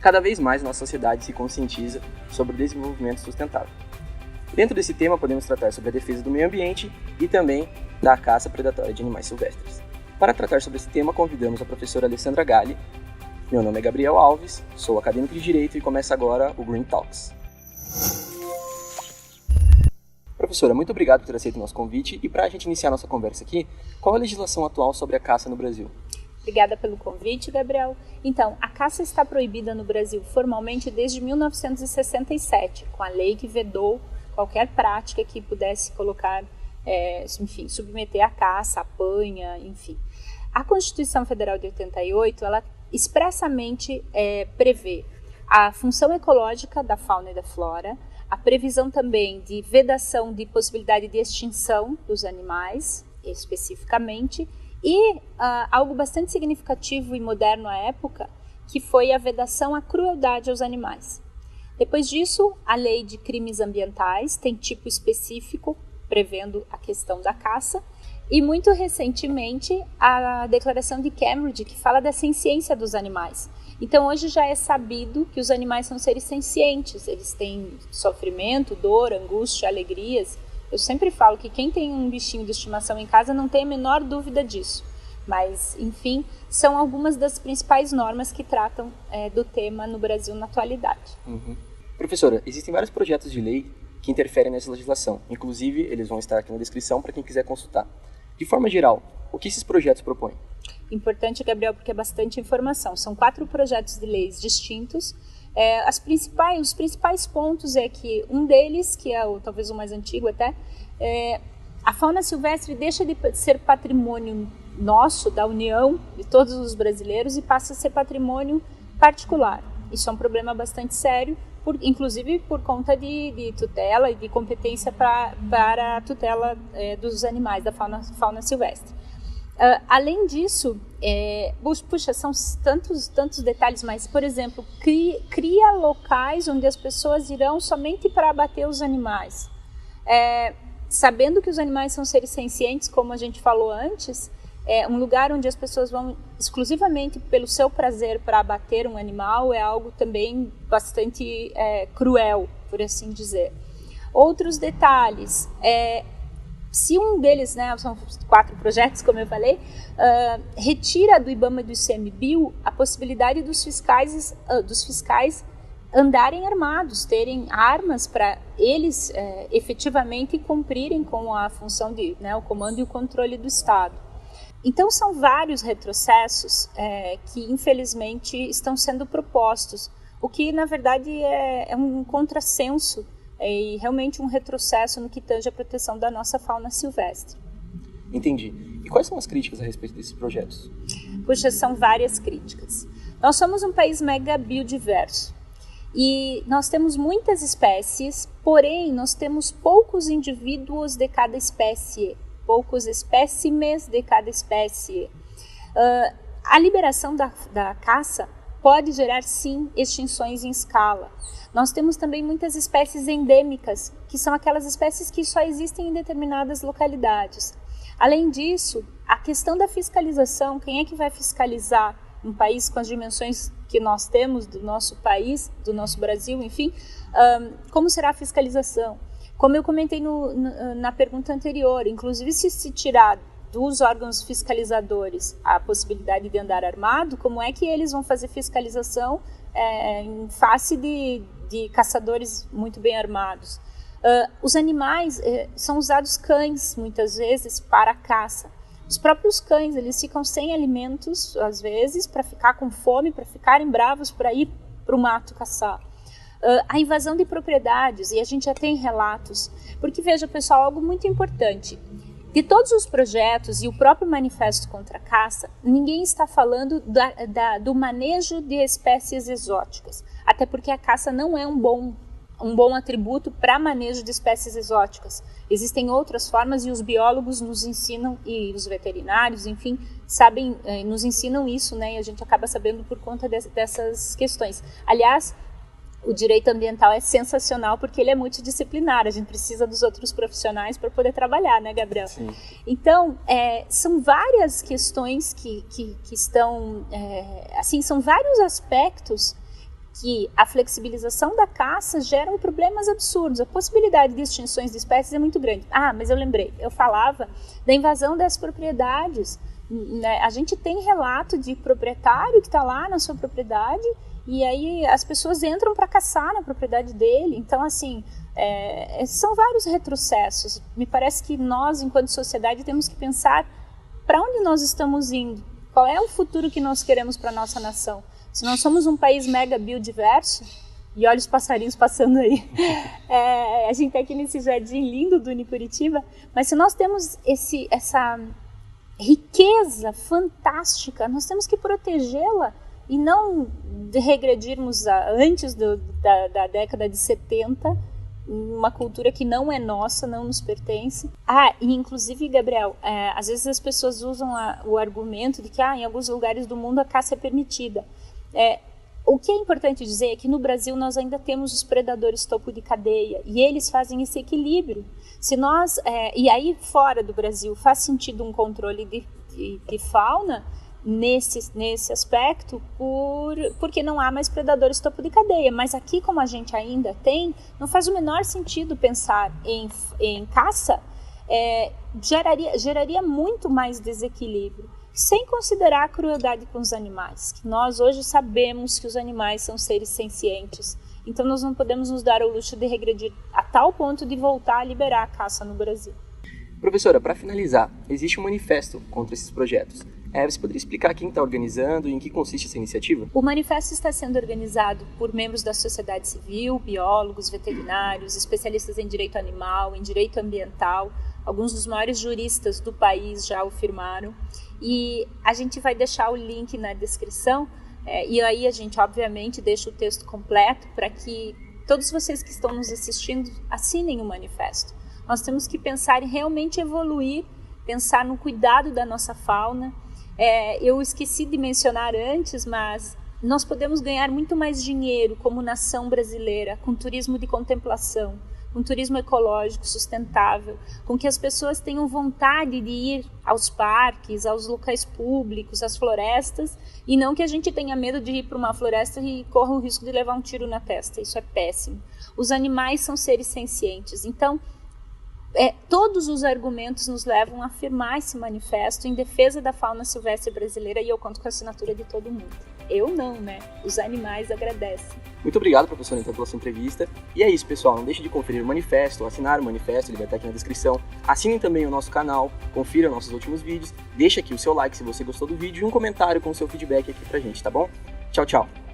cada vez mais nossa sociedade se conscientiza sobre o desenvolvimento sustentável. Dentro desse tema, podemos tratar sobre a defesa do meio ambiente e também da caça predatória de animais silvestres. Para tratar sobre esse tema, convidamos a professora Alessandra Galli. Meu nome é Gabriel Alves, sou acadêmico de Direito e começa agora o Green Talks. Professora, muito obrigado por ter aceito o nosso convite e para a gente iniciar nossa conversa aqui, qual a legislação atual sobre a caça no Brasil? Obrigada pelo convite, Gabriel. Então, a caça está proibida no Brasil formalmente desde 1967, com a lei que vedou qualquer prática que pudesse colocar, submeter a caça, a panha, enfim. A Constituição Federal de 88, ela expressamente prevê a função ecológica da fauna e da flora, a previsão também de vedação de possibilidade de extinção dos animais, especificamente, e algo bastante significativo e moderno à época, que foi a vedação à crueldade aos animais. Depois disso, a lei de crimes ambientais tem tipo específico, prevendo a questão da caça, e muito recentemente a Declaração de Cambridge, que fala da senciência dos animais. Então hoje já é sabido que os animais são seres sencientes, eles têm sofrimento, dor, angústia, alegrias. Eu sempre falo que quem tem um bichinho de estimação em casa não tem a menor dúvida disso. Mas, enfim, são algumas das principais normas que tratam do tema no Brasil na atualidade. Professora, existem vários projetos de lei que interferem nessa legislação. Inclusive, eles vão estar aqui na descrição para quem quiser consultar. De forma geral, o que esses projetos propõem? Importante, Gabriel, porque é bastante informação. São 4 projetos de leis distintos. Os principais pontos é que um deles, que é talvez o mais antigo até, a fauna silvestre deixa de ser patrimônio nosso, da União, de todos os brasileiros, e passa a ser patrimônio particular. Isso é um problema bastante sério, inclusive por conta de tutela e de competência para a tutela dos animais, da fauna silvestre. Além disso, são tantos detalhes, mas, por exemplo, cria locais onde as pessoas irão somente para abater os animais. Sabendo que os animais são seres sencientes, como a gente falou antes, um lugar onde as pessoas vão exclusivamente pelo seu prazer para abater um animal é algo também bastante cruel, por assim dizer. Outros detalhes, se um deles, são 4 projetos, como eu falei, retira do IBAMA e do ICMBio a possibilidade dos fiscais andarem armados, terem armas para eles efetivamente cumprirem com a função de o comando e o controle do Estado. Então são vários retrocessos que infelizmente estão sendo propostos, o que na verdade é um contrassenso e realmente um retrocesso no que tange a proteção da nossa fauna silvestre. Entendi. E quais são as críticas a respeito desses projetos? Puxa, são várias críticas. Nós somos um país mega biodiverso e nós temos muitas espécies, porém nós temos poucos indivíduos de cada espécie, poucos espécimes de cada espécie. A liberação da caça pode gerar, sim, extinções em escala. Nós temos também muitas espécies endêmicas, que são aquelas espécies que só existem em determinadas localidades. Além disso, a questão da fiscalização, quem é que vai fiscalizar um país com as dimensões que nós temos do nosso país, do nosso Brasil, enfim, como será a fiscalização? Como eu comentei na pergunta anterior, inclusive se tirar dos órgãos fiscalizadores a possibilidade de andar armado, como é que eles vão fazer fiscalização em face de caçadores muito bem armados? Os animais são usados cães, muitas vezes, para a caça. Os próprios cães, eles ficam sem alimentos, às vezes, para ficar com fome, para ficarem bravos, para ir para o mato caçar. A invasão de propriedades, e a gente já tem relatos, porque veja pessoal, algo muito importante, de todos os projetos e o próprio manifesto contra a caça, ninguém está falando do manejo de espécies exóticas, até porque a caça não é um bom atributo para manejo de espécies exóticas. Existem outras formas e os biólogos nos ensinam, e os veterinários, enfim, nos ensinam isso, e a gente acaba sabendo por conta dessas questões. Aliás, o direito ambiental é sensacional porque ele é multidisciplinar, a gente precisa dos outros profissionais para poder trabalhar, né, Gabriel? Sim. Então, são várias questões que estão, são vários aspectos que a flexibilização da caça gera problemas absurdos. A possibilidade de extinções de espécies é muito grande. Mas eu lembrei, eu falava da invasão das propriedades. Né? A gente tem relato de proprietário que está lá na sua propriedade e aí as pessoas entram para caçar na propriedade dele. Então, assim, são vários retrocessos. Me parece que nós, enquanto sociedade, temos que pensar para onde nós estamos indo. Qual é o futuro que nós queremos para a nossa nação? Se nós somos um país mega biodiverso, e olha os passarinhos passando aí, a gente está aqui nesse jardim lindo do Unicuritiba, mas se nós temos essa riqueza fantástica, nós temos que protegê-la e não regredirmos antes da década de 70, uma cultura que não é nossa, não nos pertence. E inclusive, Gabriel, às vezes as pessoas usam o argumento de que em alguns lugares do mundo a caça é permitida. O que é importante dizer é que no Brasil nós ainda temos os predadores topo de cadeia e eles fazem esse equilíbrio. Se nós, e aí fora do Brasil faz sentido um controle de fauna nesse aspecto porque não há mais predadores topo de cadeia, mas aqui como a gente ainda tem, não faz o menor sentido pensar em caça, geraria muito mais desequilíbrio, sem considerar a crueldade com os animais, que nós hoje sabemos que os animais são seres sencientes, então nós não podemos nos dar ao luxo de regredir a tal ponto de voltar a liberar a caça no Brasil. Professora, para finalizar, existe um manifesto contra esses projetos. Você poderia explicar quem está organizando e em que consiste essa iniciativa? O manifesto está sendo organizado por membros da sociedade civil, biólogos, veterinários, especialistas em direito animal, em direito ambiental. Alguns dos maiores juristas do país já o firmaram. E a gente vai deixar o link na descrição. E aí a gente, obviamente, deixa o texto completo para que todos vocês que estão nos assistindo assinem o manifesto. Nós temos que pensar em realmente evoluir, pensar no cuidado da nossa fauna. Eu esqueci de mencionar antes, mas nós podemos ganhar muito mais dinheiro como nação brasileira com turismo de contemplação, com turismo ecológico sustentável, com que as pessoas tenham vontade de ir aos parques, aos locais públicos, às florestas, e não que a gente tenha medo de ir para uma floresta e corra o risco de levar um tiro na testa. Isso é péssimo. Os animais são seres sencientes, então todos os argumentos nos levam a afirmar esse manifesto em defesa da fauna silvestre brasileira, e eu conto com a assinatura de todo mundo. Eu não, né? Os animais agradecem. Muito obrigado, professora, então, pela sua entrevista. E é isso, pessoal. Não deixe de conferir o manifesto, assinar o manifesto, ele vai estar aqui na descrição. Assinem também o nosso canal, confira nossos últimos vídeos, deixa aqui o seu like se você gostou do vídeo e um comentário com o seu feedback aqui pra gente, tá bom? Tchau, tchau!